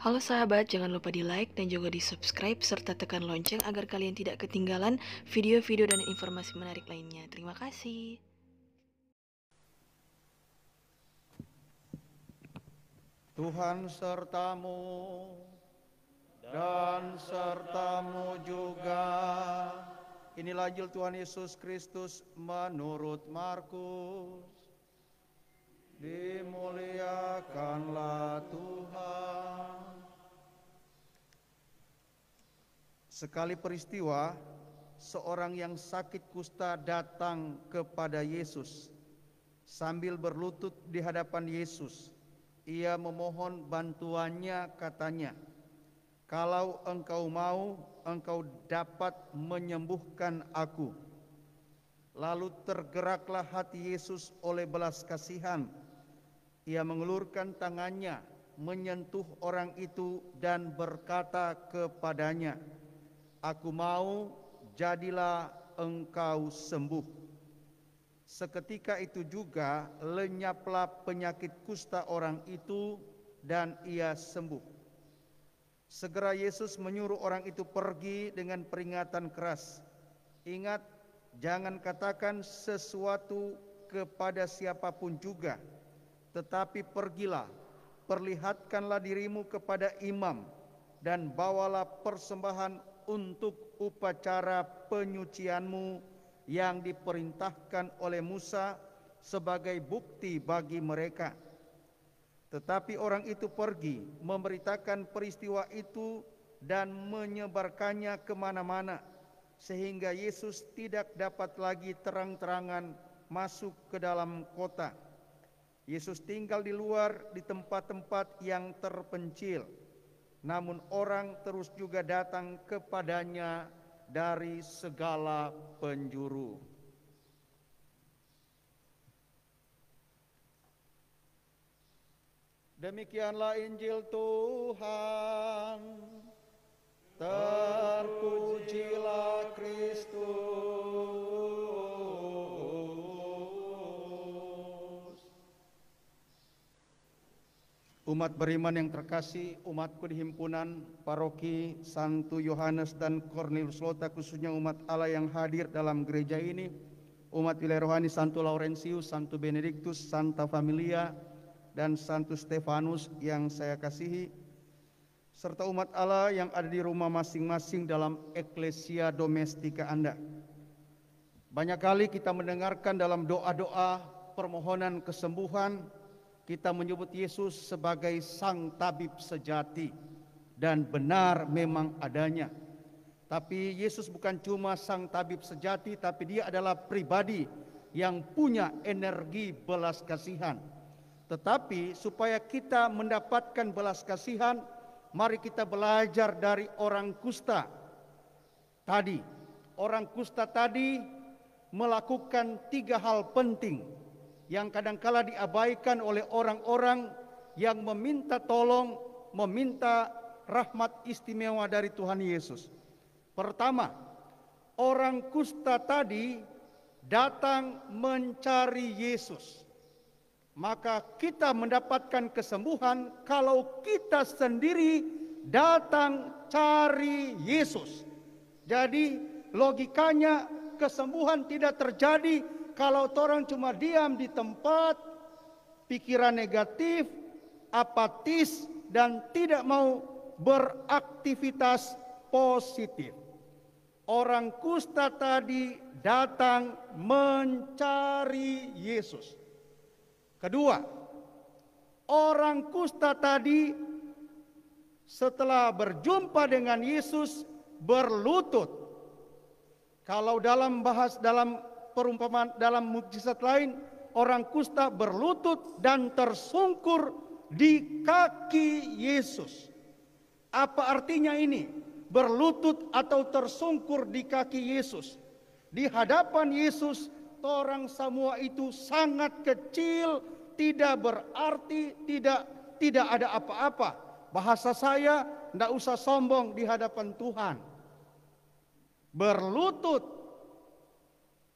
Halo sahabat, jangan lupa di like dan juga di subscribe serta tekan lonceng agar kalian tidak ketinggalan video-video dan informasi menarik lainnya. Terima kasih. Tuhan sertamu dan sertamu juga. Inilah Injil Tuhan Yesus Kristus menurut Markus. Dimuliakanlah Tuhan. Sekali peristiwa, seorang yang sakit kusta datang kepada Yesus. Sambil berlutut di hadapan Yesus, ia memohon bantuannya, katanya, "Kalau engkau mau, engkau dapat menyembuhkan aku." Lalu tergeraklah hati Yesus oleh belas kasihan. Ia mengulurkan tangannya, menyentuh orang itu dan berkata kepadanya, "Aku mau, jadilah engkau sembuh." Seketika itu juga lenyaplah penyakit kusta orang itu dan ia sembuh. Segera Yesus menyuruh orang itu pergi dengan peringatan keras. "Ingat, jangan katakan sesuatu kepada siapapun juga, tetapi pergilah, perlihatkanlah dirimu kepada imam, dan bawalah persembahan untuk upacara penyucianmu yang diperintahkan oleh Musa sebagai bukti bagi mereka." Tetapi orang itu pergi, memberitakan peristiwa itu dan menyebarkannya kemana-mana, sehingga Yesus tidak dapat lagi terang-terangan masuk ke dalam kota. Yesus tinggal di luar di tempat-tempat yang terpencil. Namun orang terus juga datang kepadanya dari segala penjuru. Demikianlah Injil Tuhan. Terpujilah Kristus. Umat beriman yang terkasih, umatku di himpunan paroki Santo Yohanes dan Cornelius Lota, khususnya umat Allah yang hadir dalam gereja ini, umat wilayah rohani Santo Laurentius, Santo Benediktus, Santa Familia, dan Santo Stefanus yang saya kasihi, serta umat Allah yang ada di rumah masing-masing dalam eklesia domestika Anda. Banyak kali kita mendengarkan dalam doa-doa permohonan kesembuhan, kita menyebut Yesus sebagai sang tabib sejati, dan benar memang adanya. Tapi Yesus bukan cuma sang tabib sejati, tapi dia adalah pribadi yang punya energi belas kasihan. Tetapi supaya kita mendapatkan belas kasihan, mari kita belajar dari orang kusta tadi. Orang kusta tadi melakukan 3 hal penting yang kadangkala diabaikan oleh orang-orang yang meminta tolong, meminta rahmat istimewa dari Tuhan Yesus. Pertama, orang kusta tadi datang mencari Yesus. Maka kita mendapatkan kesembuhan kalau kita sendiri datang cari Yesus. Jadi logikanya kesembuhan tidak terjadi kalau orang cuma diam di tempat, pikiran negatif, apatis, dan tidak mau beraktivitas positif. Orang kusta tadi datang mencari Yesus. Kedua, orang kusta tadi setelah berjumpa dengan Yesus berlutut. Kalau dalam perumpamaan dalam mukjizat lain, orang kusta berlutut dan tersungkur di kaki Yesus. Apa artinya ini? Berlutut atau tersungkur di kaki Yesus. Di hadapan Yesus, orang semua itu sangat kecil, tidak berarti, tidak ada apa-apa. Bahasa saya, tidak usah sombong di hadapan Tuhan. Berlutut,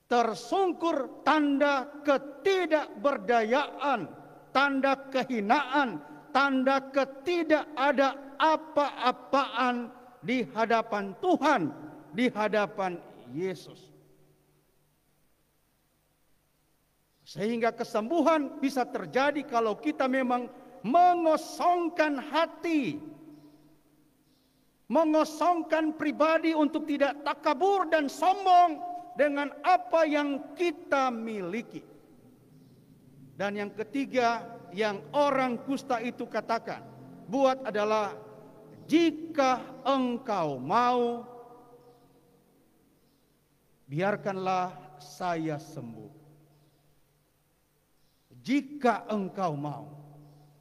tersungkur, tanda ketidakberdayaan, tanda kehinaan, tanda ketidakada apa-apaan di hadapan Tuhan, di hadapan Yesus. Sehingga kesembuhan bisa terjadi kalau kita memang mengosongkan hati, mengosongkan pribadi untuk tidak takabur dan sombong dengan apa yang kita miliki. Dan yang ketiga yang orang kusta itu katakan, buat adalah, jika engkau mau, biarkanlah saya sembuh. Jika engkau mau,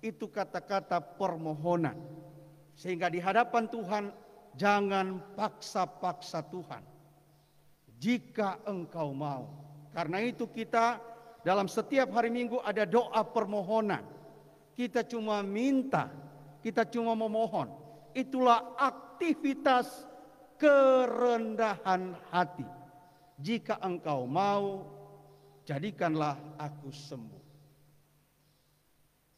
itu kata-kata permohonan. Sehingga di hadapan Tuhan jangan paksa-paksa Tuhan. Jika engkau mau. Karena itu kita dalam setiap hari Minggu ada doa permohonan. Kita cuma minta, kita cuma memohon. Itulah aktivitas kerendahan hati. Jika engkau mau, jadikanlah aku sembuh.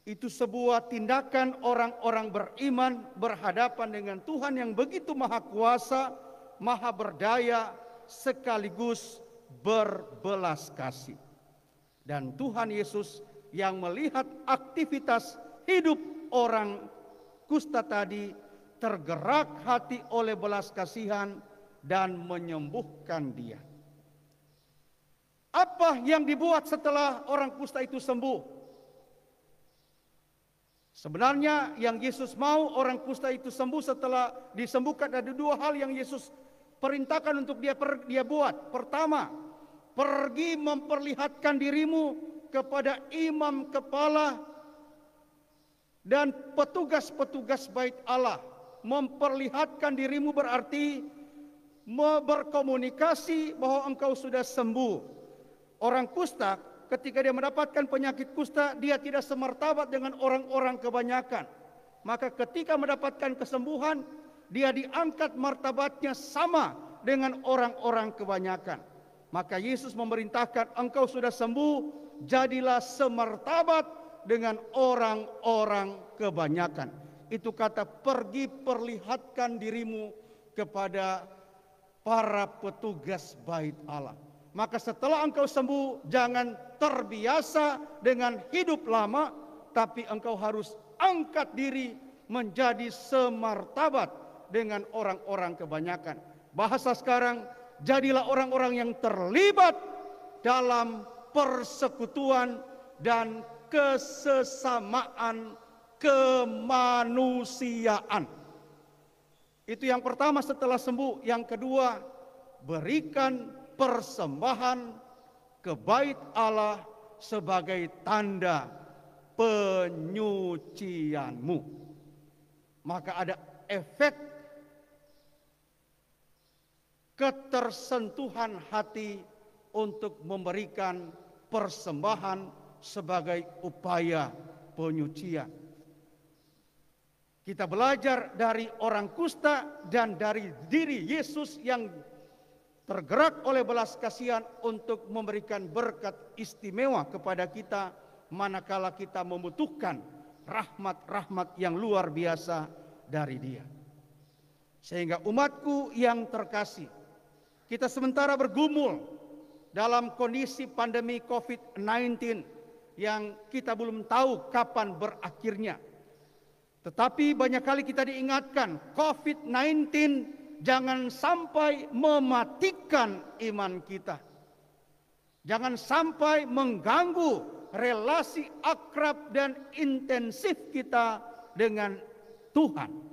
Itu sebuah tindakan orang-orang beriman berhadapan dengan Tuhan yang begitu maha kuasa, maha berdaya, sekaligus berbelas kasih. Dan Tuhan Yesus yang melihat aktivitas hidup orang kusta tadi, tergerak hati oleh belas kasihan dan menyembuhkan dia. Apa yang dibuat setelah orang kusta itu sembuh? Sebenarnya yang Yesus mau orang kusta itu sembuh setelah disembuhkan, ada dua hal yang Yesus perintahkan untuk dia buat. Pertama, pergi memperlihatkan dirimu kepada imam kepala dan petugas-petugas bait Allah. Memperlihatkan dirimu berarti berkomunikasi bahwa engkau sudah sembuh. Orang kusta ketika dia mendapatkan penyakit kusta, dia tidak semartabat dengan orang-orang kebanyakan. Maka ketika mendapatkan kesembuhan, dia diangkat martabatnya sama dengan orang-orang kebanyakan. Maka Yesus memerintahkan, engkau sudah sembuh, jadilah semartabat dengan orang-orang kebanyakan. Itu kata pergi perlihatkan dirimu kepada para petugas bait Allah. Maka setelah engkau sembuh, jangan terbiasa dengan hidup lama, tapi engkau harus angkat diri menjadi semartabat dengan orang-orang kebanyakan. Bahasa sekarang, jadilah orang-orang yang terlibat dalam persekutuan dan kesesamaan kemanusiaan. Itu yang pertama setelah sembuh. Yang kedua, berikan persembahan ke bait Allah sebagai tanda penyucianmu. Maka ada efek ketersentuhan hati untuk memberikan persembahan sebagai upaya penyucian. Kita belajar dari orang kusta dan dari diri Yesus yang tergerak oleh belas kasihan untuk memberikan berkat istimewa kepada kita manakala kita membutuhkan rahmat-rahmat yang luar biasa dari Dia. Sehingga umatku yang terkasih, kita sementara bergumul dalam kondisi pandemi COVID-19 yang kita belum tahu kapan berakhirnya. Tetapi banyak kali kita diingatkan, COVID-19 jangan sampai mematikan iman kita. Jangan sampai mengganggu relasi akrab dan intensif kita dengan Tuhan.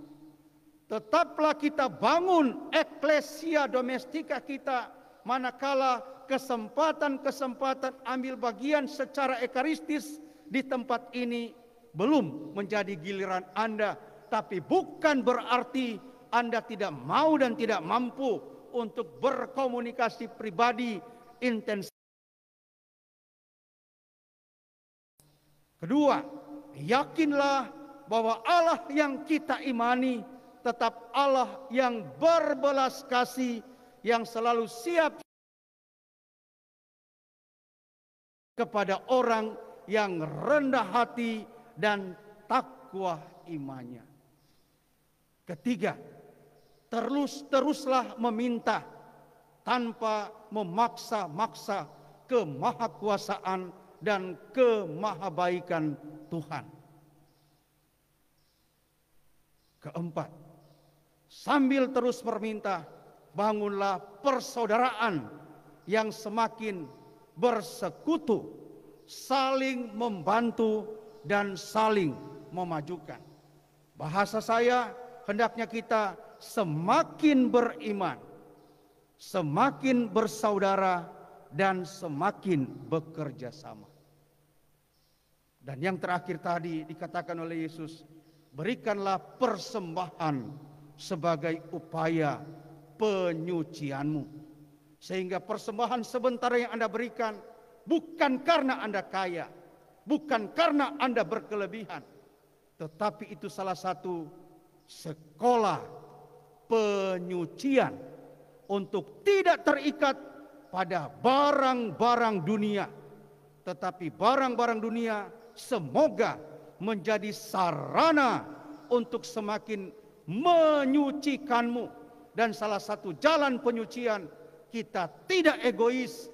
Tetaplah kita bangun eklesia domestika kita manakala kesempatan-kesempatan ambil bagian secara ekaristis di tempat ini belum menjadi giliran Anda. Tapi bukan berarti Anda tidak mau dan tidak mampu untuk berkomunikasi pribadi intensif. Kedua, yakinlah bahwa Allah yang kita imani tetap Allah yang berbelas kasih, yang selalu siap kepada orang yang rendah hati dan takwa imannya. Ketiga, teruslah meminta tanpa memaksa-maksa kemahakuasaan dan kemahabaikan Tuhan. Keempat, sambil terus meminta, bangunlah persaudaraan yang semakin bersekutu, saling membantu dan saling memajukan. Bahasa saya, hendaknya kita semakin beriman, semakin bersaudara, dan semakin bekerja sama. Dan yang terakhir tadi dikatakan oleh Yesus, berikanlah persembahan sebagai upaya penyucianmu. Sehingga persembahan sebentar yang Anda berikan bukan karena Anda kaya, bukan karena Anda berkelebihan, tetapi itu salah satu sekolah penyucian untuk tidak terikat pada barang-barang dunia, tetapi barang-barang dunia semoga menjadi sarana untuk semakin menyucikanmu. Dan salah satu jalan penyucian, kita tidak egois,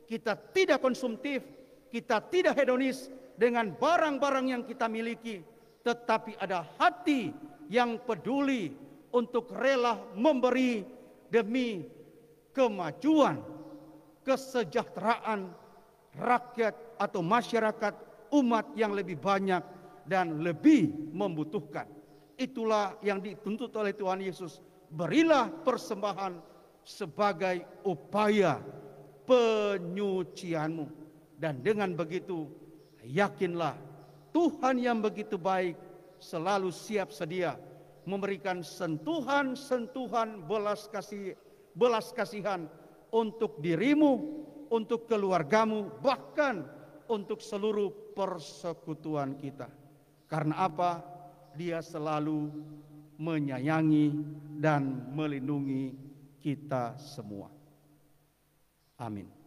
kita tidak konsumtif, kita tidak hedonis dengan barang-barang yang kita miliki, tetapi ada hati yang peduli untuk rela memberi demi kemajuan, kesejahteraan rakyat atau masyarakat umat yang lebih banyak dan lebih membutuhkan. Itulah yang dituntut oleh Tuhan Yesus. Berilah persembahan sebagai upaya penyucianmu. Dan dengan begitu, yakinlah Tuhan yang begitu baik selalu siap sedia memberikan sentuhan-sentuhan belas kasihan untuk dirimu, untuk keluargamu, bahkan untuk seluruh persekutuan kita. Karena apa? Dia selalu menyayangi dan melindungi kita semua. Amin.